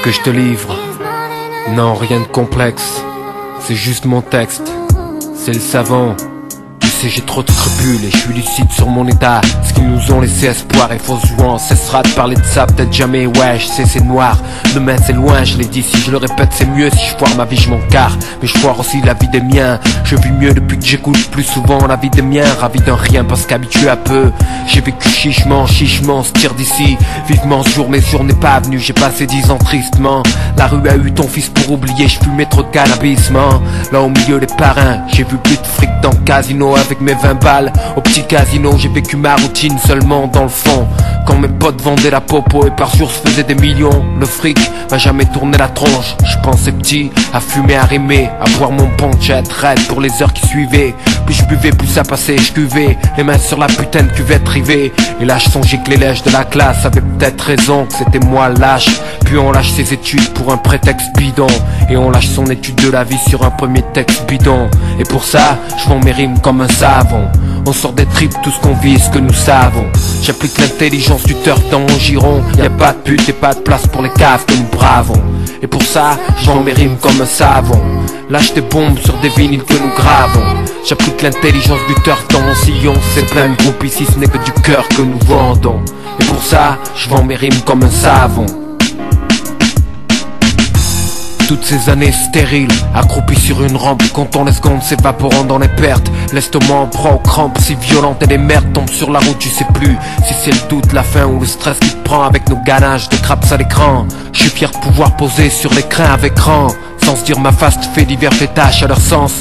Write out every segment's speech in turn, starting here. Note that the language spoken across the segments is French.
que je te livre. Non, rien de complexe, c'est juste mon texte. C'est le savant. Tu sais, j'ai trop de scrupules et je suis lucide sur mon état. Ce qu'ils nous ont laissé espoir et fausse joie. On cessera de parler de ça, peut-être jamais. Ouais, je sais, c'est noir. Demain c'est loin, je l'ai dit. Si je le répète, c'est mieux. Si je foire ma vie, je m'en carre. Mais je foire aussi la vie des miens. Je vis mieux depuis que j'écoute plus souvent la vie des miens. Ravi d'un rien parce qu'habitué à peu. J'ai vécu chichement, se tire d'ici. Vivement ce jour, mes jours n'est pas venu. J'ai passé 10 ans tristement. La rue a eu ton fils pour oublier. Je fumais trop de cannabis, man. Là au milieu des parrains, j'ai vu plus de fric dans le casino. Avec mes 20 balles, au petit casino, j'ai vécu ma routine seulement dans le fond. Quand mes potes vendaient la popo et par jour se faisaient des millions, le fric m'a jamais tourné la tronche. Je pensais petit, à fumer, à rimer, à boire mon punch, à être raide pour les heures qui suivaient. Plus je buvais, plus ça passait, je cuvais, les mains sur la putain de cuvette rivée. Et là je songeais que les lèches de la classe avaient peut-être raison, que c'était moi lâche. Puis on lâche ses études pour un prétexte bidon. Et on lâche son étude de la vie sur un premier texte bidon. Et pour ça, je vends mes rimes comme un savon. On sort des tripes, tout ce qu'on vit et ce que nous savons. J'applique l'intelligence du turf dans mon giron. Y'a pas de pute et pas de place pour les caves que nous bravons. Et pour ça, je vends mes rimes comme un savon. Lâche des bombes sur des vinyles que nous gravons. J'applique l'intelligence du turf dans mon sillon. C'est plein de groupes ici, ce n'est que du cœur que nous vendons. Et pour ça, je vends mes rimes comme un savon. Toutes ces années stériles, accroupies sur une rampe, comptant les secondes s'évaporant dans les pertes. L'estomac en proie aux crampes si violentes et les merdes tombent sur la route, tu sais plus si c'est le doute, la faim ou le stress qui te prend avec nos ganaches de craps à l'écran. Je suis fier de pouvoir poser sur l'écran avec rang, sans se dire ma face te fait divers tâches à leur sens.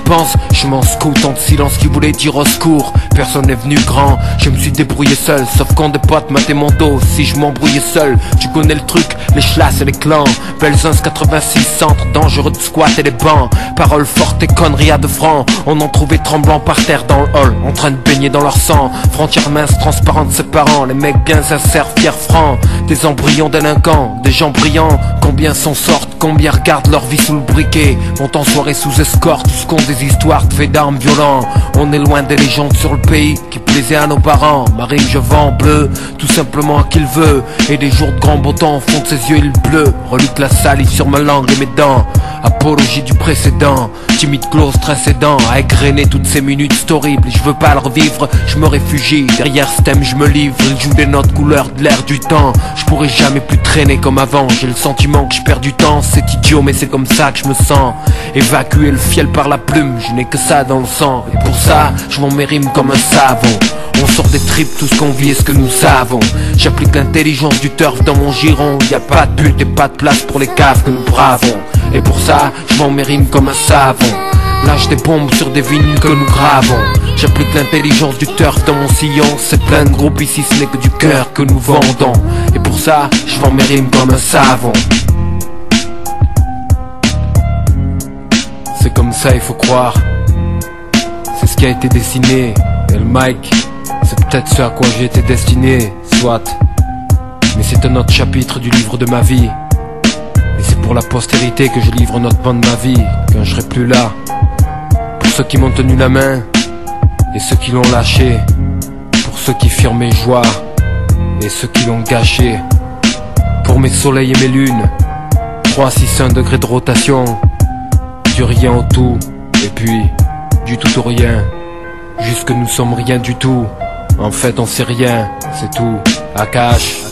Pense, je m'en scoute en silence qui voulait dire au secours. Personne n'est venu grand, je me suis débrouillé seul. Sauf quand des potes m'attaient mon dos. Si je m'embrouillais seul, tu connais le truc, les chlasses et les clans. Belzins 86, centre dangereux de squat et les bancs. Paroles fortes et conneries à 2 francs. On en trouvait tremblant par terre dans le hall, en train de baigner dans leur sang. Frontières minces, transparentes, séparant. Les mecs bien sincères, fiers, francs. Des embryons délinquants, des gens brillants. Combien s'en sortent, combien regardent leur vie sous le briquet. Montent en soirée sous escorte, tous comptent des histoires de faits d'armes violents. On est loin des légendes sur le pays qui plaisaient à nos parents. Ma rime je vends en bleu, tout simplement à qui le veut. Et des jours de grand beau temps font de ses yeux il bleu. Reluque la salive sur ma langue et mes dents. Apologie du précédent, timide close, stress aidant, à égrener toutes ces minutes horribles. Je veux pas le revivre, je me réfugie. Derrière ce thème je me livre, il joue des notes couleurs de l'air du temps. Je pourrais jamais plus traîner comme avant. J'ai le sentiment que je perds du temps, c'est idiot mais c'est comme ça que je me sens. Évacuer le fiel par la plume, je n'ai que ça dans le sang. Et pour ça, je vends mes rimes comme un savon. On sort des tripes, tout ce qu'on vit et ce que nous savons. J'applique l'intelligence du turf dans mon giron. Y'a pas de but et pas de place pour les caves que nous bravons. Et pour ça, je vends mes rimes comme un savon. Lâche des bombes sur des vinyles que nous gravons. J'applique l'intelligence du turf dans mon sillon. C'est plein de groupes ici, ce n'est que du cœur que nous vendons. Et pour ça, je vends mes rimes comme un savon. C'est comme ça, il faut croire. C'est ce qui a été dessiné. Et le mic, c'est peut-être ce à quoi j'ai été destiné. Soit. Mais c'est un autre chapitre du livre de ma vie. Et c'est pour la postérité que je livre notre pan de ma vie, quand je serai plus là. Pour ceux qui m'ont tenu la main et ceux qui l'ont lâché. Pour ceux qui firent mes joies et ceux qui l'ont gâché. Pour mes soleils et mes lunes, 361 degrés de rotation. Du rien au tout, et puis du tout au rien. Juste que nous sommes rien du tout. En fait on sait rien, c'est tout. Akash.